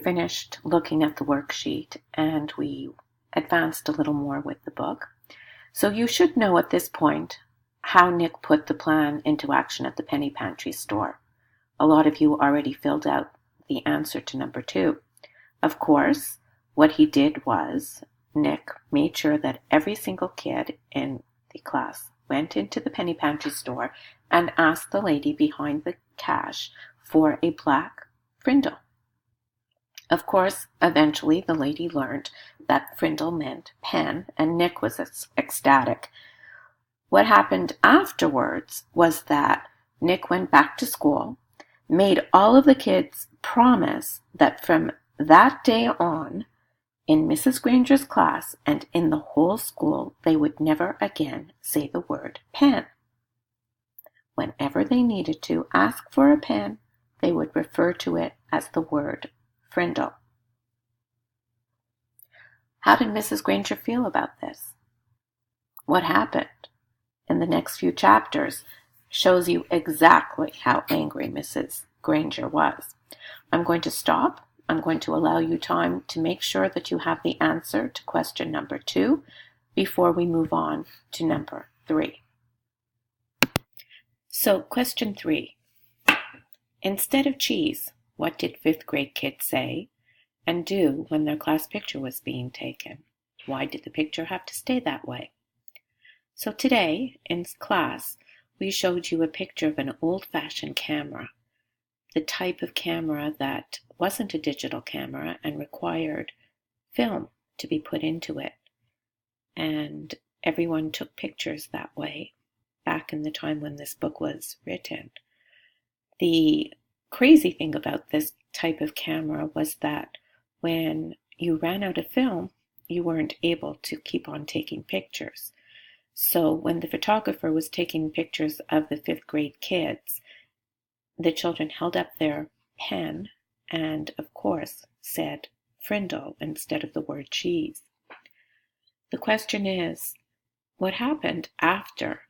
finished looking at the worksheet and we advanced a little more with the book. So you should know at this point how Nick put the plan into action at the penny pantry store. A lot of you already filled out the answer to number 2. Of course, what he did was Nick made sure that every single kid in the class went into the penny pantry store and asked the lady behind the cash for a black Frindle. Of course, eventually the lady learned that Frindle meant pen, and Nick was ecstatic. What happened afterwards was that Nick went back to school, made all of the kids promise that from that day on, in Mrs. Granger's class and in the whole school, they would never again say the word pen. Whenever they needed to ask for a pen, they would refer to it as the word Frindle. How did Mrs. Granger feel about this? What happened in the next few chapters shows you exactly how angry Mrs. Granger was. I'm going to stop. I'm going to allow you time to make sure that you have the answer to question number 2 before we move on to number 3. So, question 3. Instead of cheese, what did 5th grade kids say and do when their class picture was being taken? Why did the picture have to stay that way? So today, in class, we showed you a picture of an old-fashioned camera, the type of camera that wasn't a digital camera and required film to be put into it. And everyone took pictures that way back in the time when this book was written. The crazy thing about this type of camera was that when you ran out of film, you weren't able to keep on taking pictures. So when the photographer was taking pictures of the 5th grade kids, the children held up their pen and, of course, said Frindle instead of the word cheese. The question is, what happened after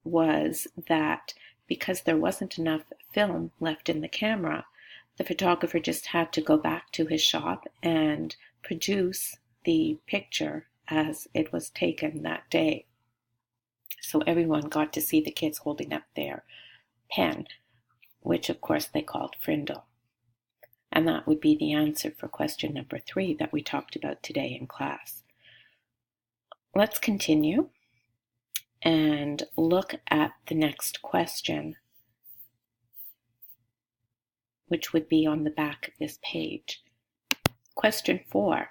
was that because there wasn't enough film left in the camera, the photographer just had to go back to his shop and produce the picture as it was taken that day. So everyone got to see the kids holding up their pen, which of course they called Frindle. And that would be the answer for question number 3 that we talked about today in class. Let's continue and look at the next question, which would be on the back of this page. Question 4.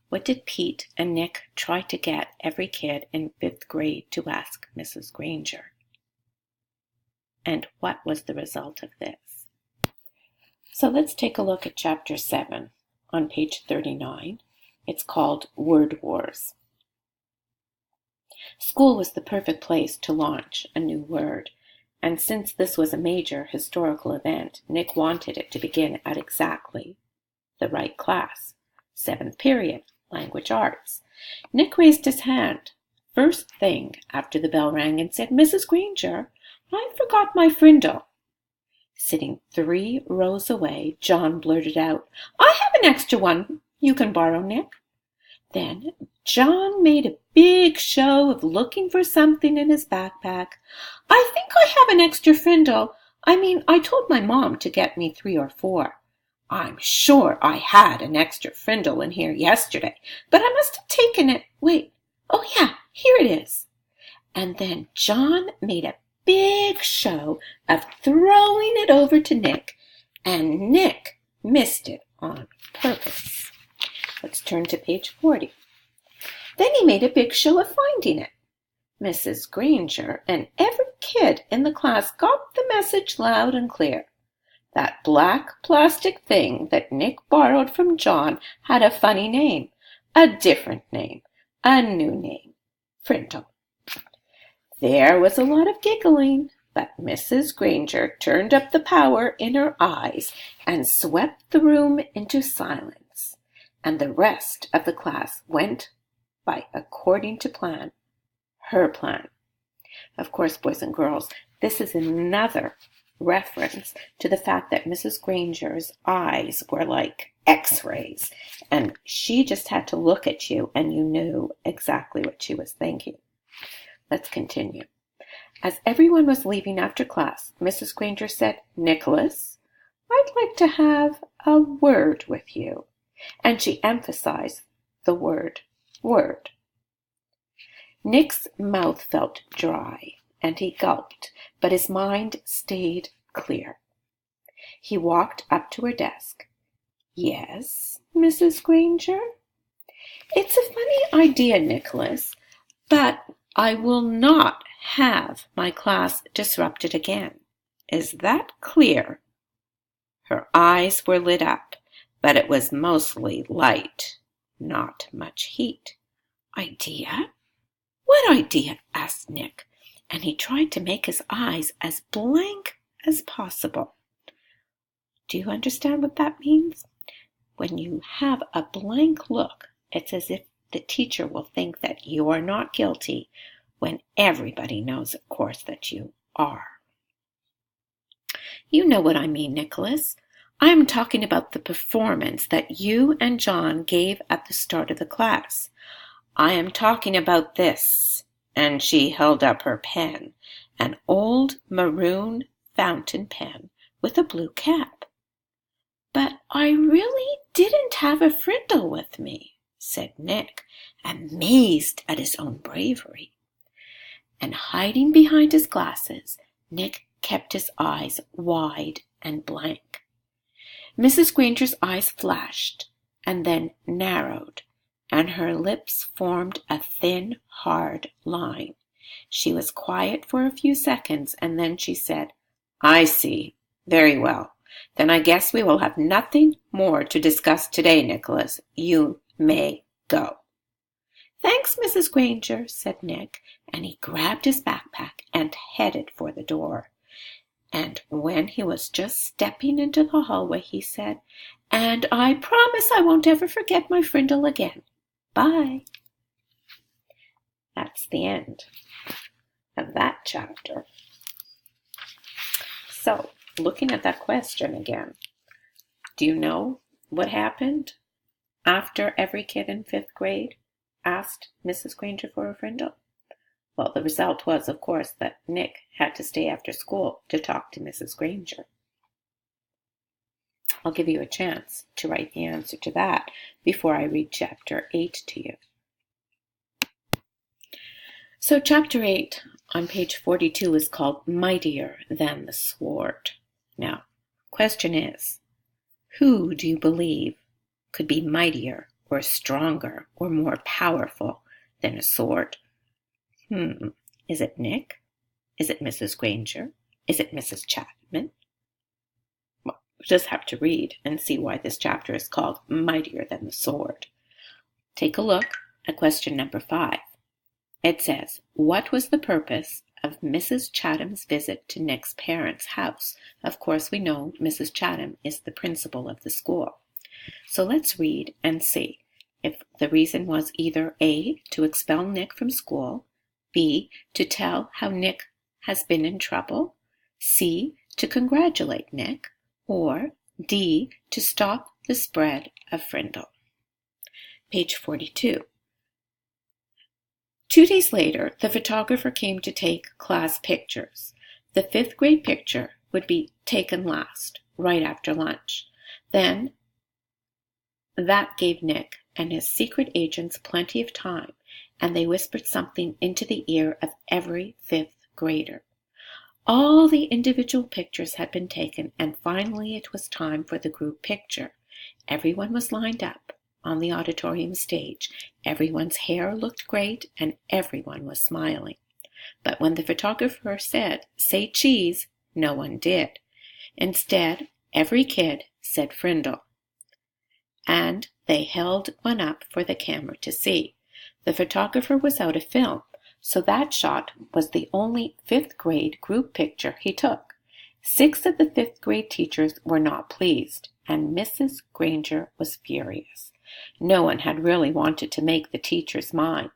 What did Pete and Nick try to get every kid in 5th grade to ask Mrs. Granger? And what was the result of this? So let's take a look at chapter 7 on page 39. It's called Word Wars. School was the perfect place to launch a new word, and since this was a major historical event, Nick wanted it to begin at exactly the right class, 7th period, language arts. Nick raised his hand first thing after the bell rang and said, "Mrs. Granger, I forgot my Frindle." Sitting 3 rows away, John blurted out, "I have an extra one you can borrow, Nick." Then John made a big show of looking for something in his backpack. "I think I have an extra Frindle. I told my mom to get me 3 or 4. I'm sure I had an extra Frindle in here yesterday, but I must have taken it. Wait, oh yeah, here it is." And then John made a big show of throwing it over to Nick, and Nick missed it on purpose. Let's turn to page 40. Then he made a big show of finding it. Mrs. Granger and every kid in the class got the message loud and clear. That black plastic thing that Nick borrowed from John had a funny name, a different name, a new name, Frindle. There was a lot of giggling, but Mrs. Granger turned up the power in her eyes and swept the room into silence, and the rest of the class went by according to plan, her plan. Of course, boys and girls, this is another reference to the fact that Mrs. Granger's eyes were like X-rays, and she just had to look at you and you knew exactly what she was thinking. Let's continue. As everyone was leaving after class, Mrs. Granger said, "Nicholas, I'd like to have a word with you." And she emphasized the word, word. Nick's mouth felt dry, and he gulped, but his mind stayed clear. He walked up to her desk. "Yes, Mrs. Granger?" "It's a funny idea, Nicholas, but I will not have my class disrupted again. Is that clear?" Her eyes were lit up, but it was mostly light, not much heat. "Idea? What idea?" asked Nick, and he tried to make his eyes as blank as possible. Do you understand what that means? When you have a blank look, it's as if the teacher will think that you are not guilty, when everybody knows, of course, that you are. You know what I mean, Nicholas. I am talking about the performance that you and John gave at the start of the class. I am talking about this, and she held up her pen, an old maroon fountain pen with a blue cap. "But I really didn't have a Frindle with me," said Nick, amazed at his own bravery. And hiding behind his glasses, Nick kept his eyes wide and blank. Mrs. Granger's eyes flashed and then narrowed, and her lips formed a thin, hard line. She was quiet for a few seconds, and then she said, "I see. Very well. Then I guess we will have nothing more to discuss today, Nicholas. You may go." "Thanks, Mrs. Granger," said Nick, and he grabbed his backpack and headed for the door. And when he was just stepping into the hallway, he said, "And I promise I won't ever forget my Frindle again. Bye." That's the end of that chapter. So, looking at that question again, do you know what happened after every kid in 5th grade asked Mrs. Granger for a Frindle? Well, the result was, of course, that Nick had to stay after school to talk to Mrs. Granger. I'll give you a chance to write the answer to that before I read Chapter 8 to you. So Chapter 8 on page 42 is called Mightier Than the Sword. Now, question is, who do you believe could be mightier or stronger or more powerful than a sword? Is it Nick? Is it Mrs. Granger? Is it Mrs. Chapman? Well, we just have to read and see why this chapter is called Mightier Than the Sword. Take a look at question number 5. It says, what was the purpose of Mrs. Chatham's visit to Nick's parents' house? Of course, we know Mrs. Chatham is the principal of the school. So let's read and see if the reason was either A, to expel Nick from school, B, to tell how Nick has been in trouble, C, to congratulate Nick, or D, to stop the spread of Frindle. Page 42. 2 days later, the photographer came to take class pictures. The 5th grade picture would be taken last, right after lunch. Then that gave Nick and his secret agents plenty of time, and they whispered something into the ear of every 5th grader. All the individual pictures had been taken, and finally it was time for the group picture. Everyone was lined up on the auditorium stage. Everyone's hair looked great, and everyone was smiling. But when the photographer said, "Say cheese," no one did. Instead, every kid said Frindle. And they held one up for the camera to see. The photographer was out of film, so that shot was the only 5th grade group picture he took. 6 of the 5th grade teachers were not pleased, and Mrs. Granger was furious. No one had really wanted to make the teachers mad.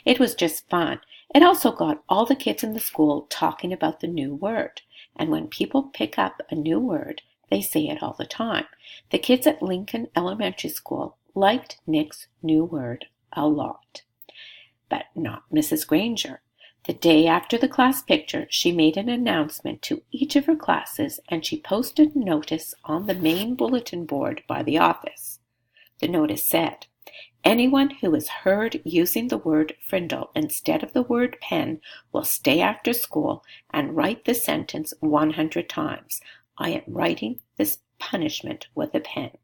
It was just fun. It also got all the kids in the school talking about the new word. and when people pick up a new word, they say it all the time. The kids at Lincoln Elementary School liked Nick's new word a lot. But not Mrs. Granger. The day after the class picture, she made an announcement to each of her classes, and she posted a notice on the main bulletin board by the office. The notice said, "Anyone who is heard using the word Frindle instead of the word pen will stay after school and write the sentence 100 times. I am writing this punishment with a pen."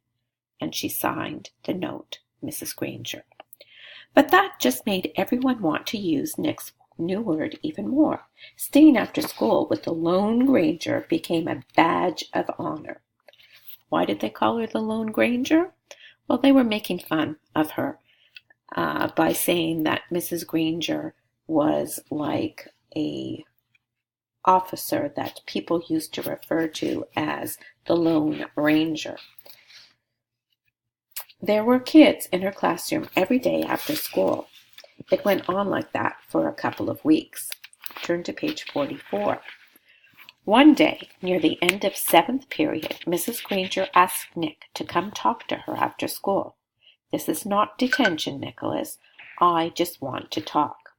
And she signed the note, Mrs. Granger. But that just made everyone want to use Nick's new word even more. Staying after school with the Lone Granger became a badge of honor. Why did they call her the Lone Granger? Well, they were making fun of her by saying that Mrs. Granger was like a officer that people used to refer to as the Lone Ranger. There were kids in her classroom every day after school. It went on like that for a couple of weeks. Turn to page 44. One day, near the end of 7th period, Mrs. Granger asked Nick to come talk to her after school. "This is not detention, Nicholas. I just want to talk."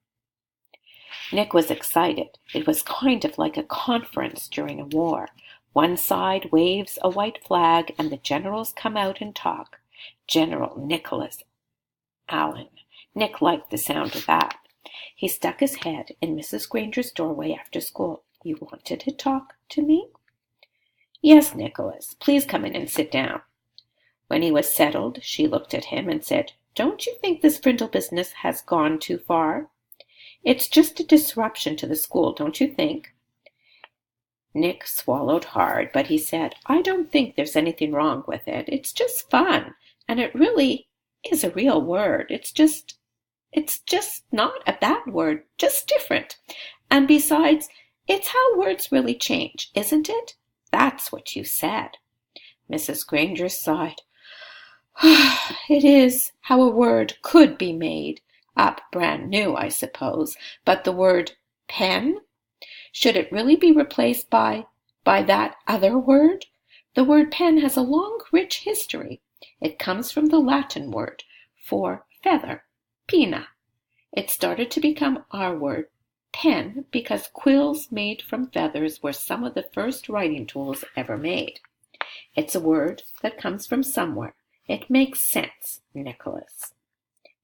Nick was excited. It was kind of like a conference during a war. One side waves a white flag and the generals come out and talk. General Nicholas Allen. Nick liked the sound of that. He stuck his head in Mrs. Granger's doorway after school. "You wanted to talk to me?" "Yes, Nicholas. Please come in and sit down." When he was settled, she looked at him and said, "Don't you think this Frindle business has gone too far? It's just a disruption to the school, don't you think?" Nick swallowed hard, but he said, "I don't think there's anything wrong with it. It's just fun, and it really is a real word. It's just not a bad word, just different. And besides, it's how words really change, isn't it? That's what you said." Mrs. Granger sighed. "It is how a word could be made up brand new, I suppose. But the word pen? Should it really be replaced by that other word? The word pen has a long, rich history. It comes from the Latin word for feather, pinna. It started to become our word, pen, because quills made from feathers were some of the first writing tools ever made. It's a word that comes from somewhere. It makes sense, Nicholas."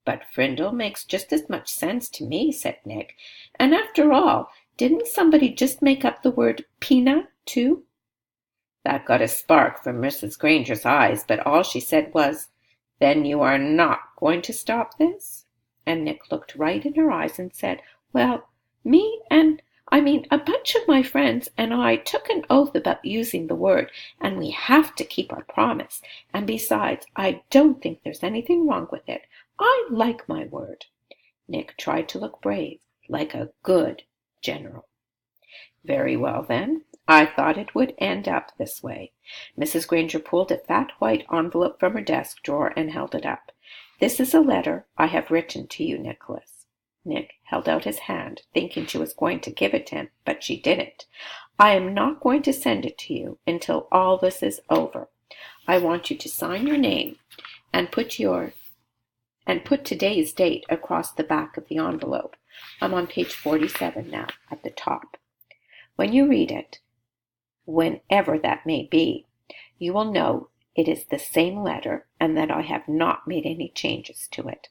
"But Frindle makes just as much sense to me," said Nick. "And after all, didn't somebody just make up the word pinna, too?" That got a spark from Mrs. Granger's eyes, but all she said was, "Then you are not going to stop this?" And Nick looked right in her eyes and said, "Well, a bunch of my friends and I took an oath about using the word, and we have to keep our promise. And besides, I don't think there's anything wrong with it. I like my word." Nick tried to look brave, like a good general. "Very well, then. I thought it would end up this way." Mrs. Granger pulled a fat white envelope from her desk drawer and held it up. "This is a letter I have written to you, Nicholas." Nick held out his hand, thinking she was going to give it to him, but she didn't. "I am not going to send it to you until all this is over. I want you to sign your name and put today's date across the back of the envelope. I'm on page 47 now, at the top. When you read it, whenever that may be, you will know it is the same letter and that I have not made any changes to it."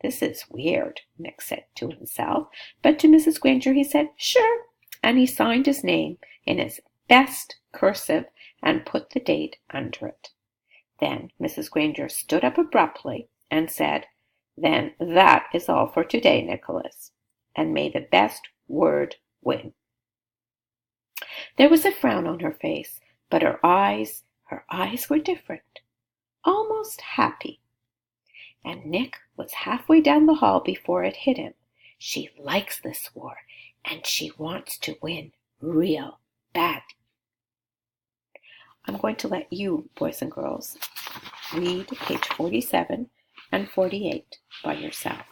"This is weird," Nick said to himself, but to Mrs. Granger he said, "Sure," and he signed his name in his best cursive and put the date under it. Then Mrs. Granger stood up abruptly and said, "Then that is all for today, Nicholas, and may the best word win." There was a frown on her face, but her eyes were different, almost happy. And Nick was halfway down the hall before it hit him. She likes this war, and she wants to win real bad. I'm going to let you, boys and girls, read page 47 and 48 by yourself.